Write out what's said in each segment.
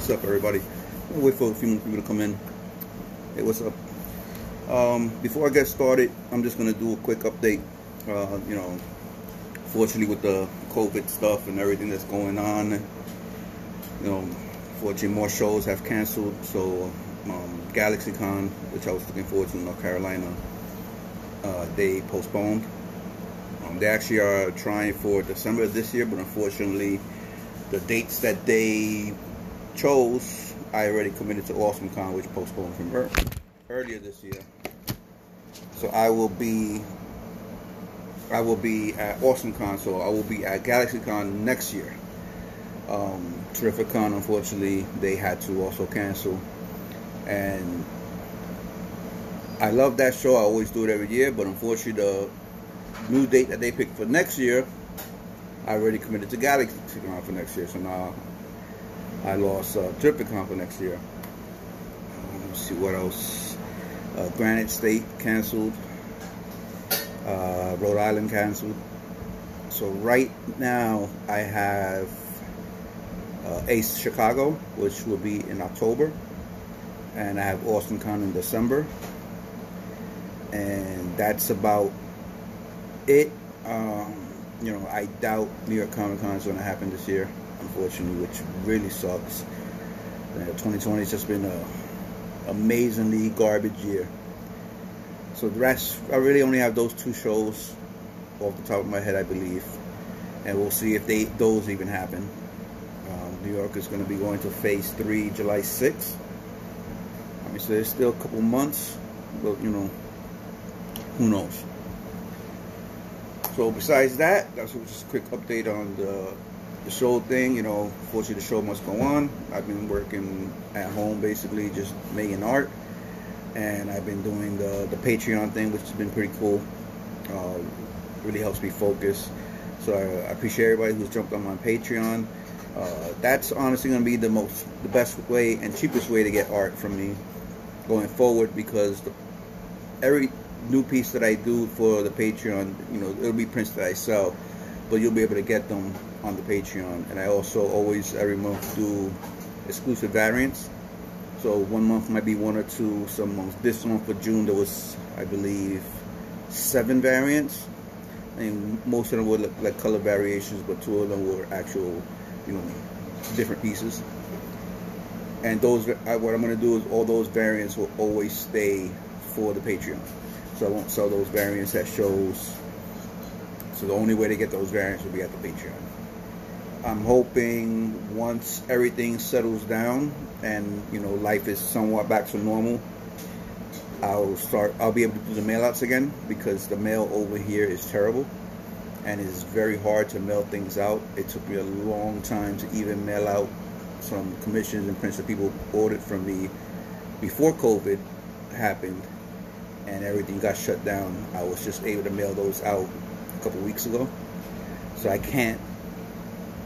What's up, everybody? I'll wait for a few more people to come in. Hey, what's up? Before I get started, I'm just gonna do a quick update. Fortunately, with the COVID stuff and everything that's going on, fortunately more shows have canceled. So GalaxyCon, which I was looking forward to in North Carolina, they postponed. They actually are trying for December of this year, but unfortunately the dates that they chose, I already committed to AwesomeCon, which postponed from earlier this year. So I will be at AwesomeCon, so I will be at GalaxyCon next year. Terrificon, unfortunately, they had to also cancel. And I love that show. I always do it every year, but unfortunately the new date that they picked for next year, I already committed to GalaxyCon for next year. So now I lost Terrificon for next year. Let's see what else. Granite State canceled. Rhode Island canceled. So right now I have Ace Chicago, which will be in October, and I have AwesomeCon in December, and that's about it. I doubt New York Comic Con is going to happen this year, unfortunately, which really sucks. 2020 has just been a amazingly garbage year. So the rest, I really only have those two shows off the top of my head, I believe, and we'll see if those even happen. New York is going to be going to Phase 3 July 6th. So there's still a couple months, but who knows. So besides that, that's just a quick update on the show thing. Fortunately the show must go on. I've been working at home, basically just making art, and I've been doing the Patreon thing, which has been pretty cool. Really helps me focus. So I appreciate everybody who's jumped on my Patreon. That's honestly going to be the best way and cheapest way to get art from me going forward, because every new piece that I do for the Patreon, it'll be prints that I sell, but you'll be able to get them on the Patreon. And I also always every month do exclusive variants. So one month might be 1 or 2. Some months, this month for June, there was, I believe, 7 variants, and most of them were like color variations, but 2 of them were actual, different pieces. And those, what I'm going to do is all those variants will always stay for the Patreon. So I won't sell those variants at shows. So the only way to get those variants will be at the Patreon. I'm hoping once everything settles down and life is somewhat back to normal, I'll be able to do the mail outs again, because the mail over here is terrible and it's very hard to mail things out. It took me a long time to even mail out some commissions and prints that people ordered from me before COVID happened and everything got shut down. I was just able to mail those out a couple weeks ago. So I can't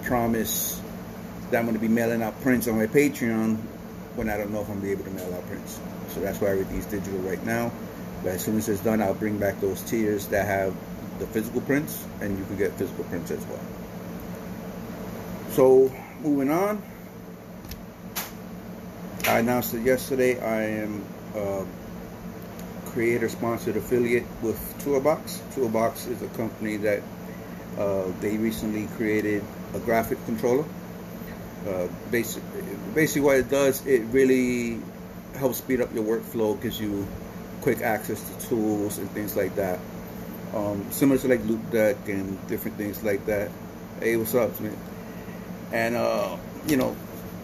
promise that I'm going to be mailing out prints on my Patreon when I don't know if I'm going to be able to mail out prints. So that's why everything's digital right now. But as soon as it's done, I'll bring back those tiers that have the physical prints, and you can get physical prints as well. So moving on, I announced it yesterday. I am a creator-sponsored affiliate with Tourbox. Tourbox is a company that they recently created a graphic controller. Basically what it does, it really helps speed up your workflow, gives you quick access to tools and things like that. Similar to like Loop Deck and different things like that. Hey, what's up, man? And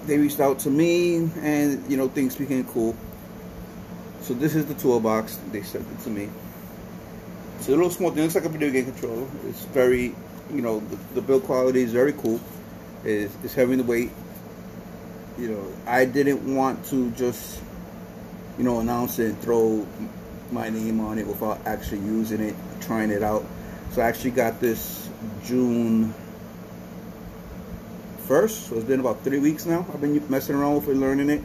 they reached out to me, and things became cool. So this is the Tourbox. They sent it to me. It's a little small thing. It looks like a video game controller. It's very, the build quality is very cool. It's heavy in the weight. I didn't want to just, announce it and throw my name on it without actually using it, trying it out. So I actually got this June 1st. So it's been about 3 weeks now. I've been messing around with it, learning it,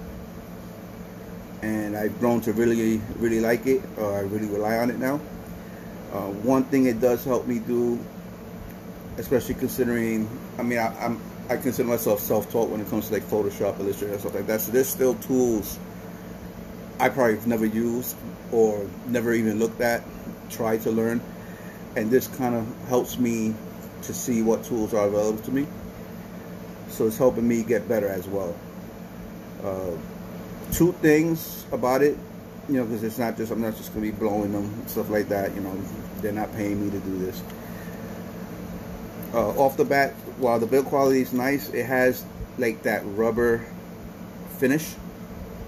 and I've grown to really, really like it. I really rely on it now. One thing it does help me do, especially considering, I I consider myself self-taught when it comes to like Photoshop, Illustrator, and stuff like that. So there's still tools I probably never used or never even looked at, tried to learn, and this kind of helps me to see what tools are available to me. So it's helping me get better as well. Two things about it, you know, because it's not just, I'm not just going to be blowing them and stuff like that, you know, they're not paying me to do this. Off the bat, while the build quality is nice, it has like that rubber finish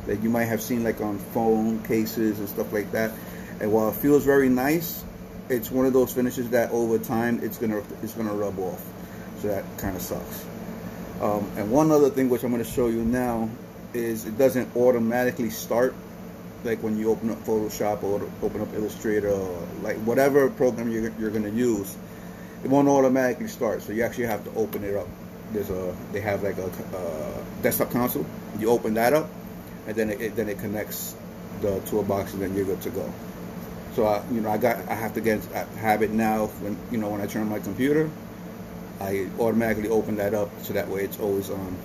that you might have seen like on phone cases and stuff like that. And while it feels very nice, it's one of those finishes that over time it's gonna rub off. So that kind of sucks. And one other thing which I'm going to show you now is it doesn't automatically start, like when you open up Photoshop or open up Illustrator or like whatever program you're going to use. It won't automatically start, so you actually have to open it up. They have like a desktop console. You open that up, and then it connects the toolbox, and then you're good to go. So I have to have it now when I turn on my computer. I automatically open that up, so that way it's always on.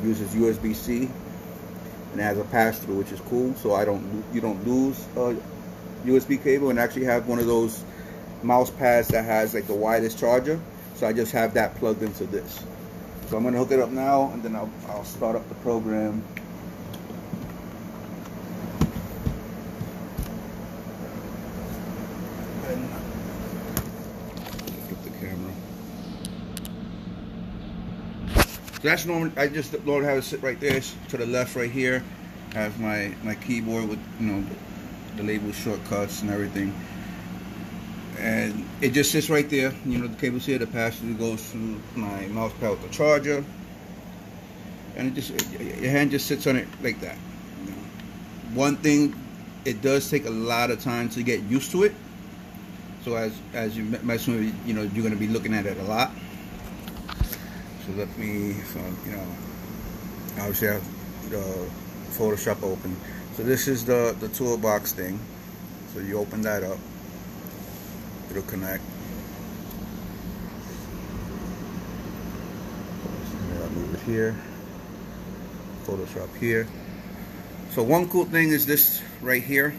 Uses USB-C, and it has a pass-through, which is cool. So you don't lose a USB cable, and actually have one of those mouse pads that has like the widest charger. So I just have that plugged into this. So I'm gonna hook it up now, and then I'll start up the program. And flip the camera. So that's normal. I just learned how to sit right there. To the left, right here, I have my keyboard with the label shortcuts and everything. And it just sits right there. The cable's here. The pass-through goes to my mouse pad with the charger, and your hand just sits on it like that. One thing, it does take a lot of time to get used to it. So as you mess with it, you're going to be looking at it a lot. So obviously I have the Photoshop open. So this is the toolbox thing. So you open that up. It'll connect. I'll move it here. Photoshop here. So one cool thing is this right here.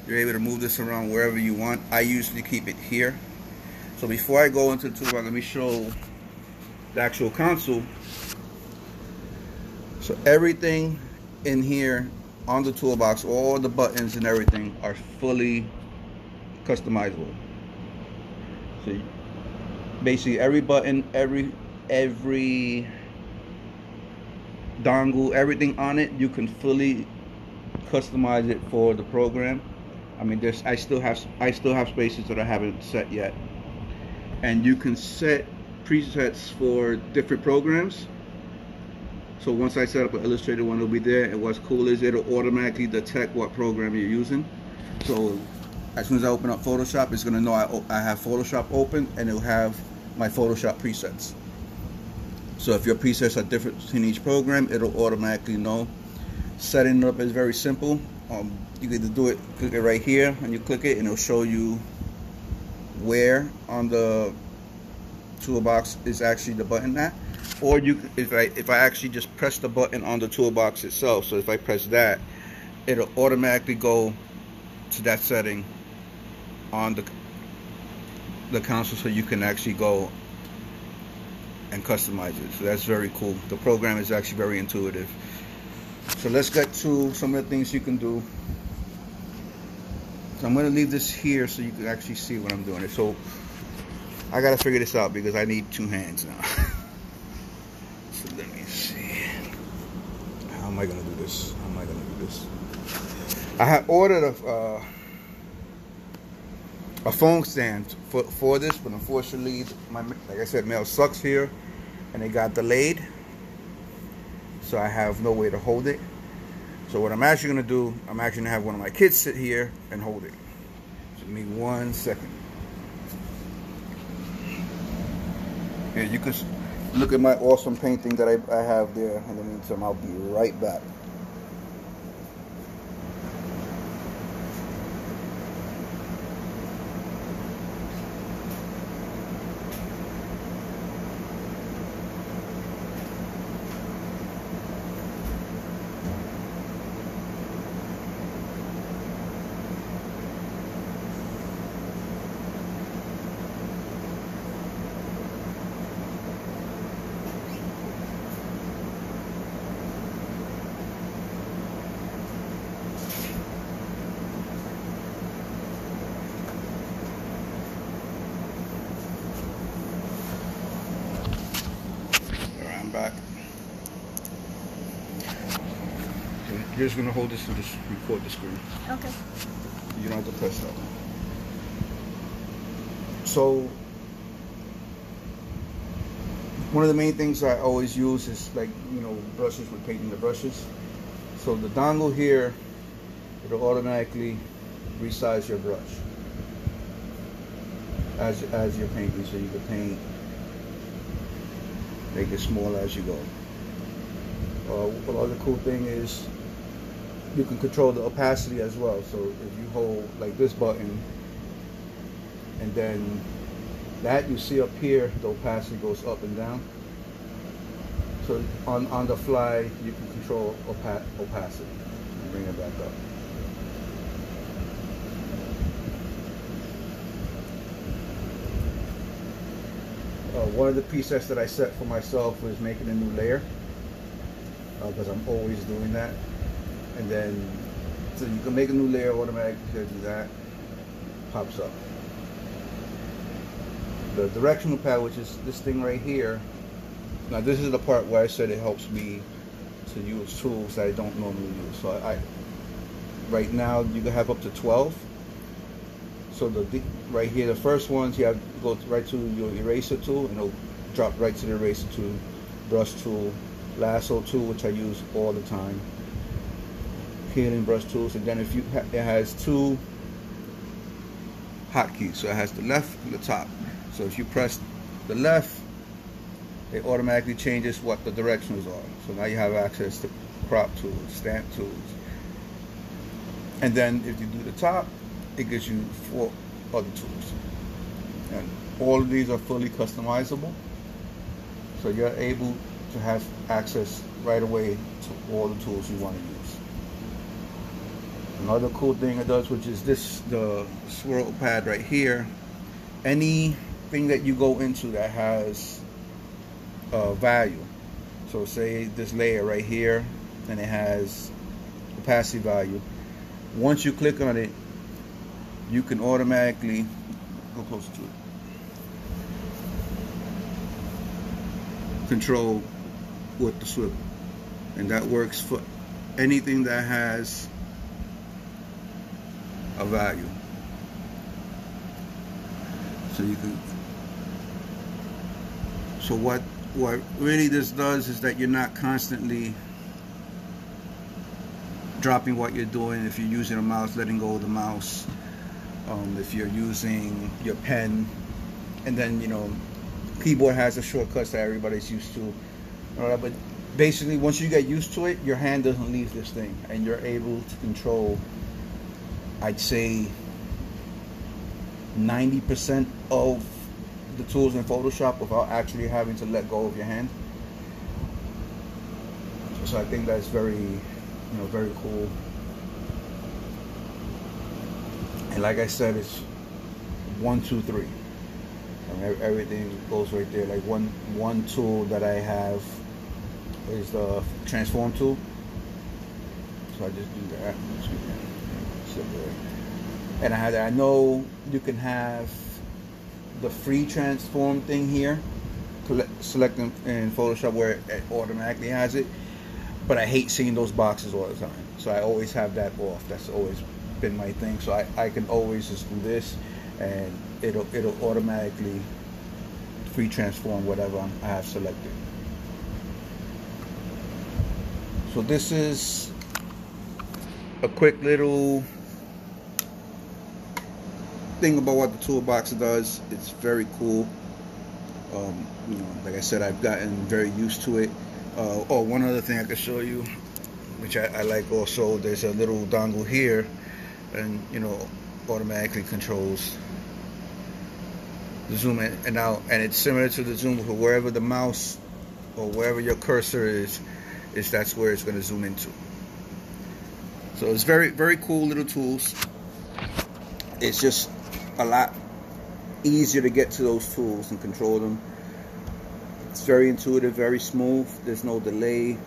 You're able to move this around wherever you want. I usually keep it here. So before I go into the toolbox, let me show the actual console. So everything in here on the toolbox, all the buttons and everything are fully customizable. So basically every button, every dongle, everything on it, you can fully customize it for the program. I mean, I still have spaces that I haven't set yet, and you can set presets for different programs. So once I set up an Illustrator one, it'll be there, and what's cool is it'll automatically detect what program you're using. So as soon as I open up Photoshop, it's gonna know I have Photoshop open, and it'll have my Photoshop presets. So if your presets are different in each program, it'll automatically know. Setting it up is very simple. You can either do it, click it right here, and you click it, and it'll show you where on the toolbox is actually the button at. Or if I actually just press the button on the toolbox itself, so if I press that, it'll automatically go to that setting on the console, so you can actually go and customize it. So that's very cool. The program is actually very intuitive. So let's get to some of the things you can do. So I'm going to leave this here so you can actually see what I'm doing. So I got to figure this out because I need two hands now. So let me see. How am I going to do this? How am I going to do this? I had ordered a phone stand for this, but unfortunately, like I said, mail sucks here, and it got delayed. So I have no way to hold it. So what I'm actually going to do, I'm actually going to have one of my kids sit here and hold it. So give me 1 second. Here, you can look at my awesome painting that I have there. In the meantime, I'll be right back. You're just gonna hold this to just record the screen. Okay. You don't have to press that. So one of the main things I always use is, like, you know, brushes with painting the brushes. So the dongle here, it'll automatically resize your brush as you're painting, so you can paint, make it smaller as you go. Another cool thing is you can control the opacity as well. So if you hold like this button, and then that you see up here, the opacity goes up and down. So on the fly, you can control opacity and bring it back up. One of the presets that I set for myself was making a new layer, because I'm always doing that. And then, so you can make a new layer automatically, do that, pops up. The directional pad, which is this thing right here. Now this is the part where I said it helps me to use tools that I don't normally use. So right now you can have up to 12. So right here, the first ones, you have to go right to your eraser tool, and it'll drop right to the eraser tool, brush tool, lasso tool, which I use all the time, healing brush tools, and then it has two hotkeys. So it has the left and the top. So if you press the left, it automatically changes what the directionals are. So now you have access to crop tools, stamp tools. And then if you do the top, it gives you 4 other tools. And all of these are fully customizable. So you're able to have access right away to all the tools you want to use. Another cool thing it does, which is the swirl pad right here. Anything that you go into that has value. So say this layer right here, and it has opacity value. Once you click on it, you can automatically go closer to it. Control with the swivel, and that works for anything that has a value. So you can. So what really this does is that you're not constantly dropping what you're doing. If you're using a mouse, letting go of the mouse. If you're using your pen, and then, you know, keyboard has the shortcuts that everybody's used to. But basically, once you get used to it, your hand doesn't leave this thing, and you're able to control, I'd say, 90% of the tools in Photoshop without actually having to let go of your hand. So I think that's very, very cool. And like I said, it's 1, 2, 3. I mean, everything goes right there. Like one tool that I have is the transform tool. So I just do that. And I know you can have the free transform thing here, select in Photoshop where it automatically has it, but I hate seeing those boxes all the time, so I always have that off. That's always been my thing. So I can always just do this, and it'll automatically free transform whatever I have selected. So this is a quick little thing about what the toolbox does. It's very cool. Like I said, I've gotten very used to it. One other thing I could show you, which I like also, there's a little dongle here, and automatically controls the zoom in and out, and it's similar to the zoom for wherever the mouse or wherever your cursor is that's where it's going to zoom into. So it's very, very cool little tools. It's just a lot easier to get to those tools and control them. It's very intuitive, very smooth. There's no delay.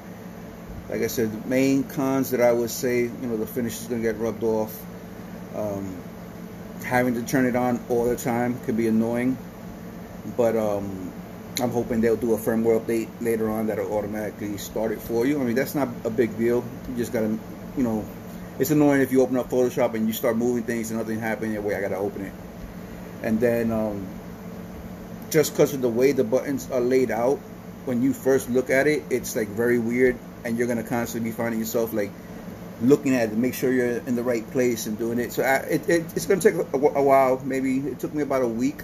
Like I said, the main cons that I would say, the finish is going to get rubbed off. Having to turn it on all the time can be annoying, but I'm hoping they'll do a firmware update later on that'll automatically start it for you. I mean, that's not a big deal. You just gotta you know, it's annoying if you open up Photoshop and you start moving things and nothing happens. Wait, I gotta open it. And then just because of the way the buttons are laid out, when you first look at it, it's like very weird, and you're gonna constantly be finding yourself like looking at it to make sure you're in the right place and doing it. So it's gonna take a while. Maybe it took me about a week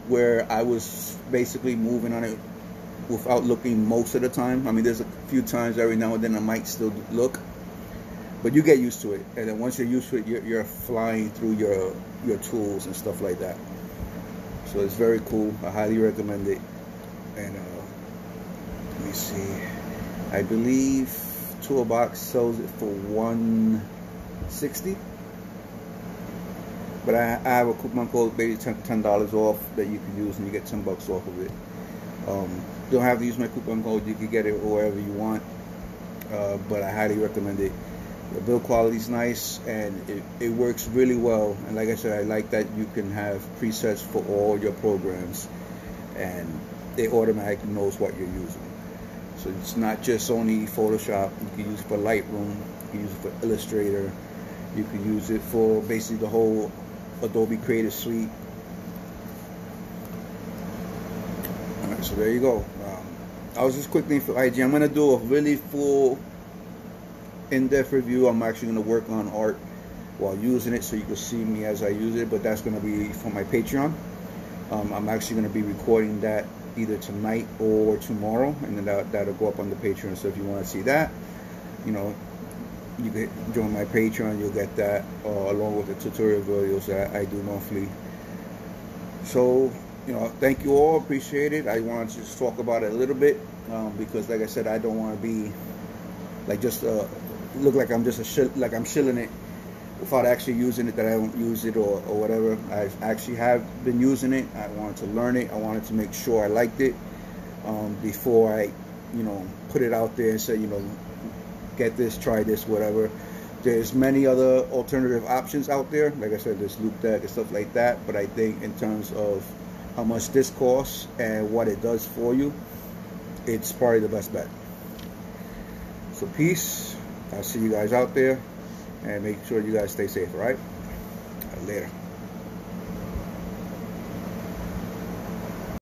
where I was basically moving on it without looking most of the time. I mean, there's a few times every now and then I might still look, but you get used to it. And then once you're used to it, you're flying through your tools and stuff like that. So it's very cool. I highly recommend it. And let me see. I believe Tourbox sells it for $160. But I have a coupon code, maybe $10 off that you can use, and you get $10 off of it. You don't have to use my coupon code. You can get it wherever you want. But I highly recommend it. The build quality is nice, and it works really well. And like I said, I like that you can have presets for all your programs, and it automatically knows what you're using. So it's not just only Photoshop. You can use it for Lightroom. You can use it for Illustrator. You can use it for basically the whole Adobe Creative Suite. Alright, so there you go. I was just quickly for IG. I'm going to do a really full in-depth review. I'm actually going to work on art while using it so you can see me as I use it, but that's going to be for my Patreon. I'm actually going to be recording that either tonight or tomorrow, and then that'll go up on the Patreon. So if you want to see that, you know, you can join my Patreon. You'll get that along with the tutorial videos that I do monthly. So, you know, thank you all. Appreciate it. I wanted to just talk about it a little bit because, like I said, I don't want to be like just look like I'm just I'm shilling it without actually using it, that I don't use it or whatever. I actually have been using it. I wanted to learn it. I wanted to make sure I liked it before I, you know, put it out there and say, you know, get this, try this, whatever. There's many other alternative options out there. Like I said, there's Loop Deck and stuff like that. But I think in terms of how much this costs and what it does for you, it's probably the best bet. So peace. I'll see you guys out there. And make sure you guys stay safe, all right? Later.